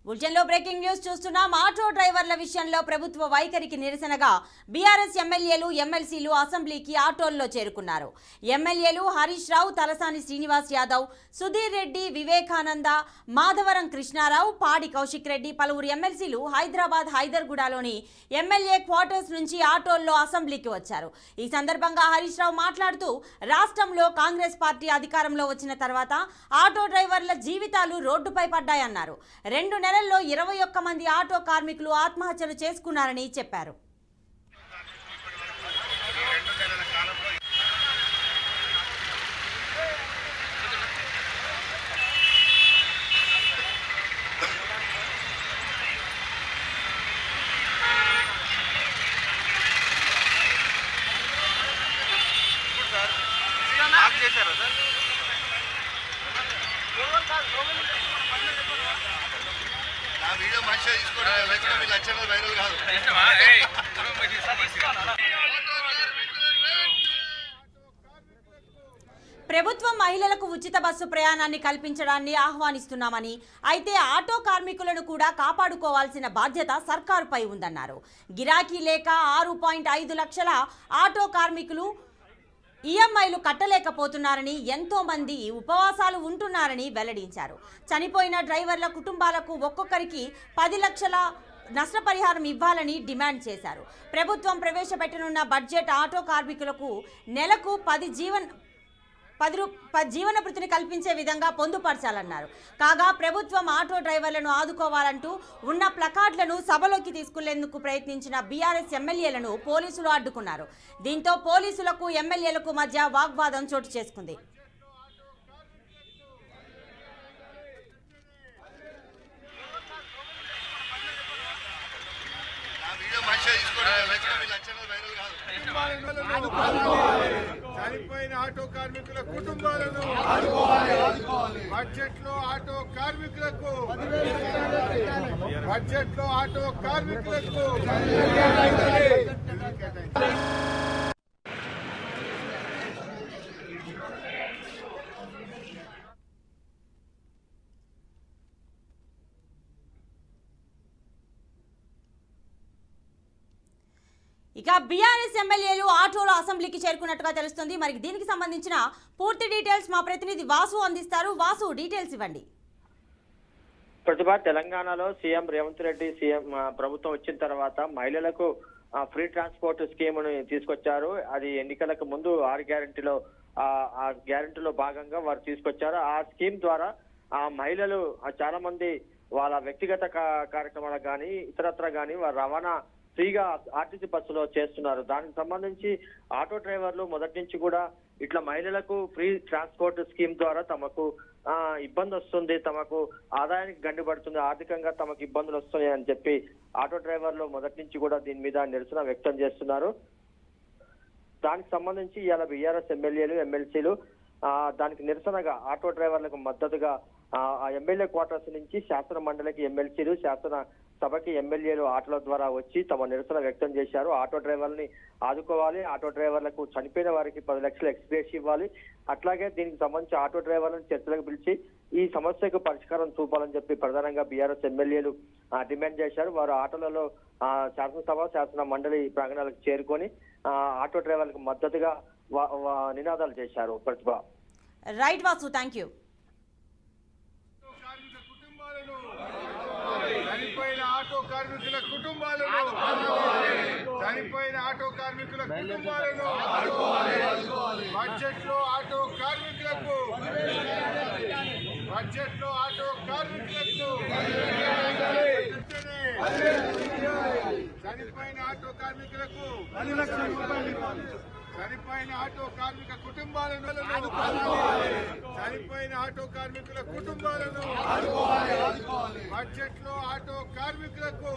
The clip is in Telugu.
బులెటిన్లో బ్రేకింగ్ న్యూస్ చూస్తున్నాం. ఆటో డ్రైవర్ల విషయంలో ప్రభుత్వ వైఖరికి నిరసనగా బీఆర్ఎస్ ఎమ్మెల్యేలు ఎమ్మెల్సీలు అసెంబ్లీకి ఆటోల్లో చేరుకున్నారు. ఎమ్మెల్యేలు హరీష్ రావు, తలసాని శ్రీనివాస్ యాదవ్, సుధీర్ రెడ్డి, వివేకానంద, మాధవరం కృష్ణారావు, పాడి కౌశిక్ రెడ్డి, పలువురు ఎమ్మెల్సీలు హైదరాబాద్ హైదర్గూడలోని ఎమ్మెల్యే క్వార్టర్స్ నుంచి ఆటోల్లో అసెంబ్లీకి వచ్చారు. ఈ సందర్భంగా హరీష్ రావు మాట్లాడుతూ రాష్ట్రంలో కాంగ్రెస్ పార్టీ అధికారంలో వచ్చిన తర్వాత ఆటో డ్రైవర్ల జీవితాలు రోడ్డుపై పడ్డాయన్నారు. 2 నెలల్లో 21 మంది ఆటో కార్మికులు ఆత్మహత్యలు చేసుకున్నారని చెప్పారు. వీడియో మంచిగా తీసుకోవడం లక్షణాలు వైరల్ కాదు. ప్రభుత్వం మహిళలకు ఉచిత బస్సు ప్రయాణాన్ని కల్పించడాన్ని ఆహ్వానిస్తున్నామని, అయితే ఆటో కార్మికులను కూడా కాపాడుకోవాల్సిన బాధ్యత సర్కారుపై ఉందన్నారు. గిరాకీ లేక 6.5 లక్షల ఆటో కార్మికులు ఈఎంఐలు కట్టలేకపోతున్నారని, ఎంతో మంది ఉపవాసాలు ఉంటున్నారని వెల్లడించారు. చనిపోయిన డ్రైవర్ల కుటుంబాలకు ఒక్కొక్కరికి 10 లక్షల నష్టపరిహారం ఇవ్వాలని డిమాండ్ చేశారు. ప్రభుత్వం ప్రవేశపెట్టనున్న బడ్జెట్ ఆటో కార్మికులకు నెలకు 10 జీవన భృతిని కల్పించే విధంగా పొందుపరచాలన్నారు. కాగా ప్రభుత్వం ఆటో డ్రైవర్లను ఆదుకోవాలంటూ ఉన్న ప్లకార్డులను సభలోకి తీసుకెళ్లేందుకు ప్రయత్నించిన బీఆర్ఎస్ ఎమ్మెల్యేలను పోలీసులు అడ్డుకున్నారు. దీంతో పోలీసులకు ఎమ్మెల్యేలకు మధ్య వాగ్వాదం చోటు చేసుకుంది. చనిపోయిన ఆటో కార్మికుల కుటుంబాలను బడ్జెట్ లో ఆటో కార్మికులకు ఇక బీఆర్ఎస్ ఎమ్మెల్యేలు ఆటోలో అసెంబ్లీకి చేరుకున్నట్టుగా తెలుస్తుంది. మరి దీనికి సంబంధించిన పూర్తి డీటెయిల్స్ మా ప్రతినిధి వాసు అందిస్తారు. వాసు, డీటెయిల్స్ ఇవ్వండి. ప్రతిభ, తెలంగాణలో సీఎం రేవంత్ రెడ్డి ప్రభుత్వం వచ్చిన తర్వాత మహిళలకు ఫ్రీ ట్రాన్స్పోర్ట్ స్కీమ్ ను తీసుకొచ్చారు. అది ఎన్నికలకు ముందు 6 గ్యారెంటీలో ఆ గ్యారెంటీలో భాగంగా వారు తీసుకొచ్చారు. ఆ స్కీమ్ ద్వారా ఆ మహిళలు చాలా మంది వాళ్ళ వ్యక్తిగత కార్యక్రమాలకు కానీ ఇతరత్ర కానీ వారు రవాణా ఫ్రీగా ఆర్టీసీ బస్సులో చేస్తున్నారు. దానికి సంబంధించి ఆటో డ్రైవర్లు మొదటి నుంచి కూడా ఇట్లా మహిళలకు ఫ్రీ ట్రాన్స్పోర్ట్ స్కీమ్ ద్వారా తమకు ఇబ్బంది వస్తుంది, తమకు ఆదాయానికి గండిపడుతుంది, ఆర్థికంగా తమకు ఇబ్బందులు వస్తున్నాయి అని చెప్పి ఆటో డ్రైవర్లు మొదటి నుంచి కూడా దీని మీద నిరసన వ్యక్తం చేస్తున్నారు. దానికి సంబంధించి ఇవాళ బీఆర్ఎస్ ఎమ్మెల్యేలు ఎమ్మెల్సీలు దానికి నిరసనగా ఆటో డ్రైవర్లకు మద్దతుగా ఆ ఎమ్మెల్యే క్వార్టర్స్ నుంచి శాసన మండలికి ఎమ్మెల్సీలు, శాసన సభకి ఎమ్మెల్యేలు ఆటోల ద్వారా వచ్చి తమ నిరసన వ్యక్తం చేశారు. ఆటో డ్రైవర్లని ఆదుకోవాలి, ఆటో డ్రైవర్లకు చనిపోయిన వారికి 10 లక్షల ఎక్స్గ్రేస్ ఇవ్వాలి, అట్లాగే దీనికి సంబంధించి ఆటో డ్రైవర్లను చర్చలకు పిలిచి ఈ సమస్యకు పరిష్కారం చూపాలని చెప్పి ప్రధానంగా బీఆర్ఎస్ ఎమ్మెల్యేలు డిమాండ్ చేశారు. వారు ఆటోలలో శాసనసభ శాసన మండలి ప్రాంగణాలకు చేరుకొని ఆటో డ్రైవర్లకు మద్దతుగా నినాదాలు చేశారు. Pratibha. Right Vasu, thank you. చనిపోయిన ఆటో కార్మికుల కుటుంబాలను బడ్జెట్ లో ఆటో కార్మికులకు చనిపోయిన ఆటో కార్మిక కుటుంబాలను బడ్జెట్ లో ఆటో కార్మికులకు